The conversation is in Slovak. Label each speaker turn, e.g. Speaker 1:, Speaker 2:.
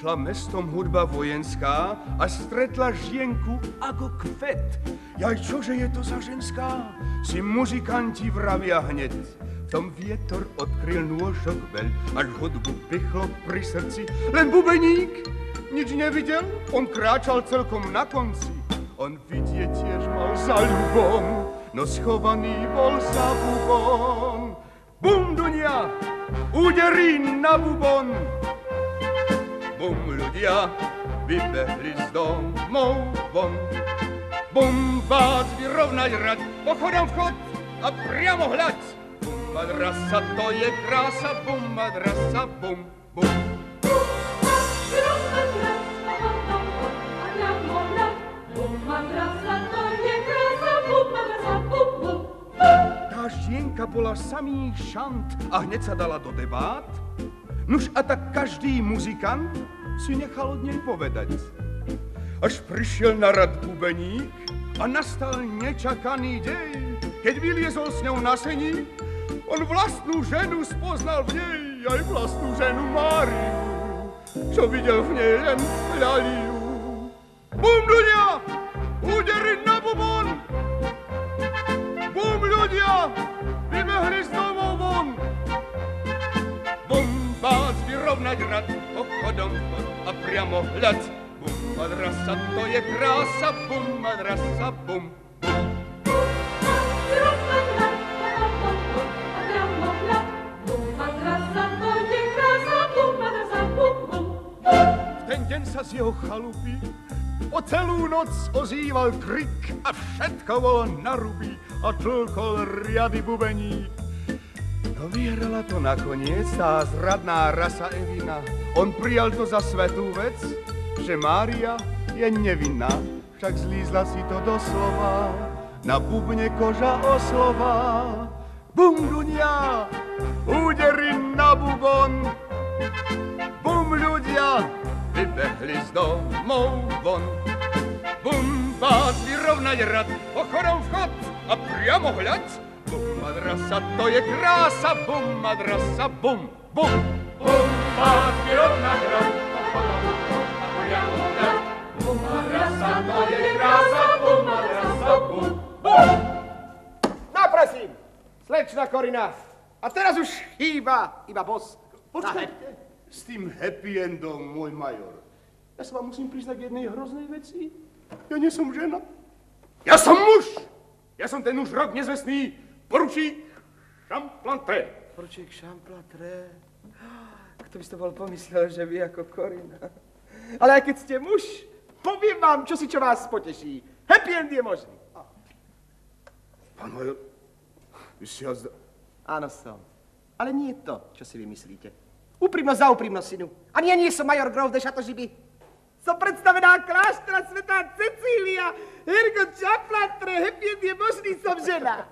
Speaker 1: Šla mestom hudba vojenská a stretla žienku ako kvet. Jaj, čože je to za ženská? Si muzikanti vravia hneď. V tom vietor odkryl nôžok veľ, až hudbu pichlo pri srdci. Len bubeník nič nevidel, on kráčal celkom na konci. On vidieť tiež mal za ľubom, no schovaný bol za bubon. Bum, Dunia, úderí na bubon. Bum, ľudia vybehli z domov von. Bum, bác, vyrovnať rad, pochodom vchod a priamo hľad. Bum, madrasa, to je krása, bum, madrasa, bum, bum.
Speaker 2: Bum, bác, vyrovnať rad, pochodom vchod a priamo hľad. Bum, madrasa, to je krása, bum, madrasa, bum, bum, bum.
Speaker 1: Tá žienka bola samý šant a hneď sa dala do debát. Nuž a tak každý muzikant si nechal od nej povedať. Až prišiel na rad bubeník a nastal nečakaný dej. Keď vyliezol s ňou na sení, on vlastnú ženu spoznal v nej, aj vlastnú ženu Máriu, čo videl v nej len ľaliu. Bum, ľudia, údery na bubon! Bum, ľudia, vybehli z domov von! Bum, bác, vyrovnať rad, pochodom vchod a priamo hľad. Bum, madrasa, to je krása, bum, madrasa, bum, bum.
Speaker 2: Bum, bác, vyrovnať rad, pochodom vchod a priamo hľad. Bum, madrasa, to je krása, bum, madrasa, bum, bum, bum.
Speaker 1: V ten deň sa z jeho chalupy o celú noc ozýval krik a všetko bolo naruby a tlkol riady bubeník. No vyhrala to nakoniec tá zradná rasa Evina. On prijal to za svetú vec, že Mária je nevinná, však zlízla si to doslova, na bubne koža oslova. Bum, Dunia, údery na bubon. Bum, ľudia, vybehli z domov von. Bum, bác, vyrovnať rad, pochodom vchod a priamo hľad. Bum, madrasa, to je krása, bum, madrasa, bum, bum. Bum, bác, vyrovnať rad, pochodom vchod a priamo hľad. Bum, madrasa, to je krása, bum, madrasa, bum, bum.
Speaker 3: No prosím, slečna Korina, a teraz už chýba iba boss.
Speaker 1: Počkajte, s tým happy endom, môj major. Ja sa vám musím priznať k jednej hroznej veci. Ja nie som žena. Ja som muž! Ja som ten už rok nezvestný poručík Champlatré.
Speaker 3: Poručík Champlatré. Kto by si to bol pomyslel, že vy ako Korina. Ale aj keď ste muž, poviem vám čosi, čo vás poteší. Happy end je možný.
Speaker 1: Pán major, vy si ja
Speaker 3: Áno som. Ale nie to, čo si vymyslíte. Úprimnosť za úprimnosť, synu. Ani ja nie som major Grove de Châteaugiby. Som predstavená kláštora svätá Cecília. Ergo Champlatré, happy end je možný, som žena.